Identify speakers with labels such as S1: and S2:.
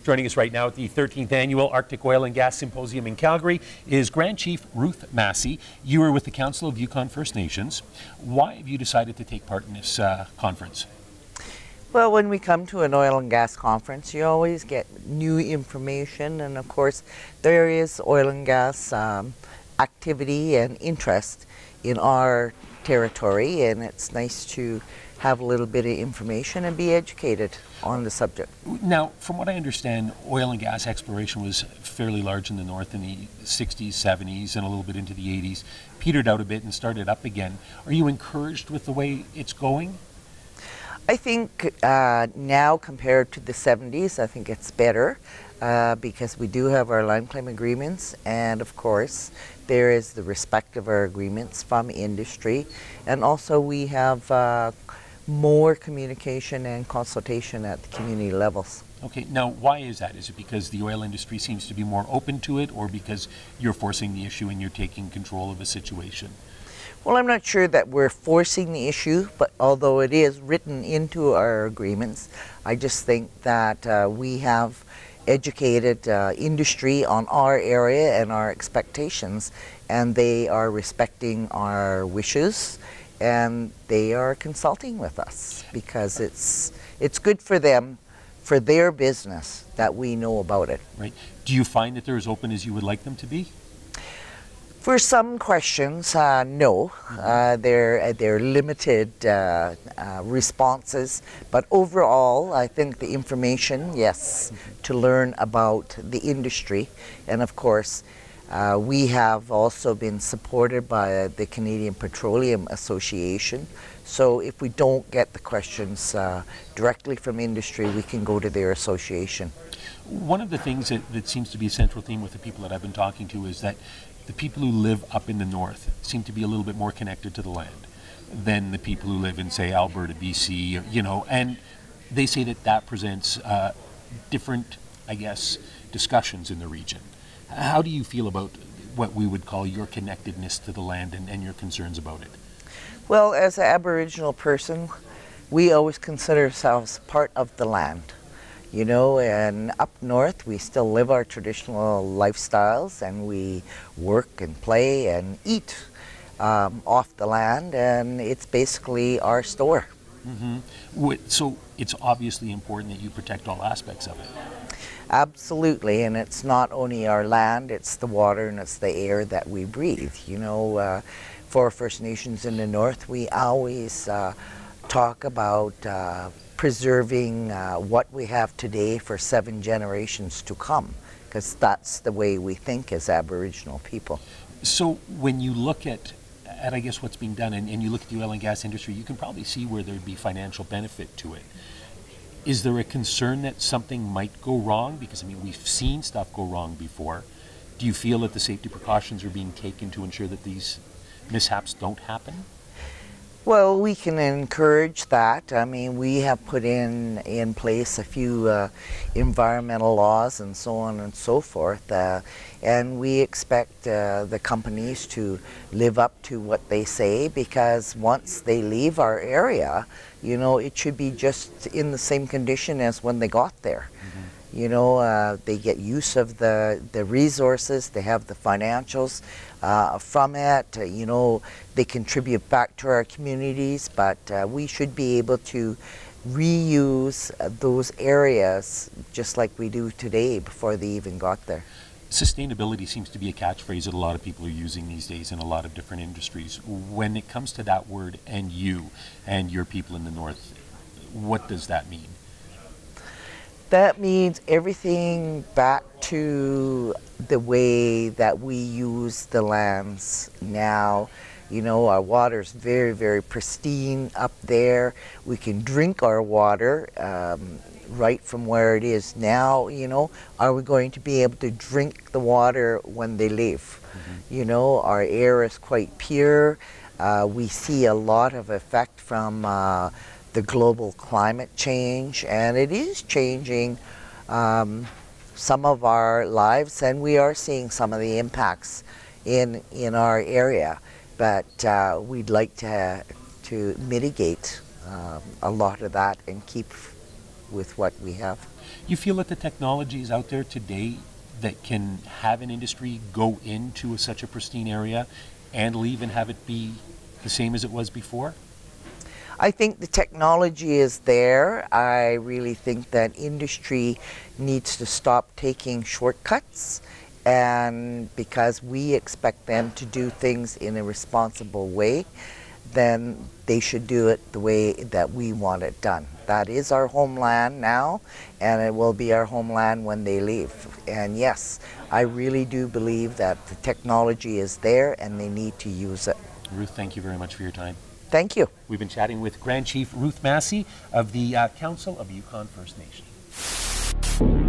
S1: Joining us right now at the 13th Annual Arctic Oil and Gas Symposium in Calgary is Grand Chief Ruth Massie. You are with the Council of Yukon First Nations. Why have you decided to take part in this conference?
S2: Well, when we come to an oil and gas conference, you always get new information, and of course there is oil and gas activity and interest in our territory, and it's nice to have a little bit of information and be educated on the subject.
S1: Now, from what I understand, oil and gas exploration was fairly large in the north in the 60s, 70s, and a little bit into the 80s, petered out a bit and started up again. Are you encouraged with the way it's going?
S2: I think now compared to the 70s, I think it's better because we do have our line claim agreements, and of course there is the respect of our agreements from industry, and also we have more communication and consultation at the community levels.
S1: Okay, now why is that? Is it because the oil industry seems to be more open to it, or because you're forcing the issue and you're taking control of a situation?
S2: Well, I'm not sure that we're forcing the issue, but although it is written into our agreements, I just think that we have educated industry on our area and our expectations, and they are respecting our wishes, and they are consulting with us because it's good for them, for their business, that we know about it.
S1: Right. Do you find that they're as open as you would like them to be?
S2: For some questions, no. They're limited responses, but overall, I think the information, yes, to learn about the industry, and of course, we have also been supported by the Canadian Petroleum Association. So if we don't get the questions directly from industry, we can go to their association.
S1: One of the things that seems to be a central theme with the people that I've been talking to is that the people who live up in the north seem to be a little bit more connected to the land than the people who live in, say, Alberta, BC, you know, and they say that that presents different, I guess, discussions in the region. How do you feel about what we would call your connectedness to the land and your concerns about it?
S2: Well, as an Aboriginal person, we always consider ourselves part of the land. You know, and up north we still live our traditional lifestyles, and we work and play and eat off the land, and it's basically our store.
S1: Mm-hmm. So it's obviously important that you protect all aspects of it.
S2: Absolutely, and it's not only our land, it's the water and it's the air that we breathe. You know, for First Nations in the north, we always talk about preserving what we have today for 7 generations to come, because that's the way we think as Aboriginal people.
S1: So when you look at I guess what's being done and you look at the oil and gas industry, you can probably see where there'd be financial benefit to it. Is there a concern that something might go wrong? Because I mean, we've seen stuff go wrong before. Do you feel that the safety precautions are being taken to ensure that these mishaps don't happen?
S2: Well, we can encourage that. I mean, we have put in place a few environmental laws and so on and so forth, and we expect the companies to live up to what they say, because once they leave our area, you know, it should be just in the same condition as when they got there. Mm-hmm. You know, they get use of the resources, they have the financials from it, you know, they contribute back to our communities, but we should be able to reuse those areas just like we do today before they even got there.
S1: Sustainability seems to be a catchphrase that a lot of people are using these days in a lot of different industries. When it comes to that word and you and your people in the north, what does that mean?
S2: That means everything back to the way that we use the lands now. You know, our water's very, very pristine up there. We can drink our water right from where it is now. You know, are we going to be able to drink the water when they leave? Mm-hmm. You know, our air is quite pure. We see a lot of effect from the global climate change, and it is changing some of our lives, and we are seeing some of the impacts in our area, but we'd like to mitigate a lot of that and keep with what we have.
S1: You feel that the technology is out there today that can have an industry go into such a pristine area and leave and have it be the same as it was before?
S2: I think the technology is there. I really think that industry needs to stop taking shortcuts, and because we expect them to do things in a responsible way, then they should do it the way that we want it done. That is our homeland now, and it will be our homeland when they leave. And yes, I really do believe that the technology is there and they need to use it.
S1: Ruth, thank you very much for your time.
S2: Thank you.
S1: We've been chatting with Grand Chief Ruth Massie of the Council of Yukon First Nation.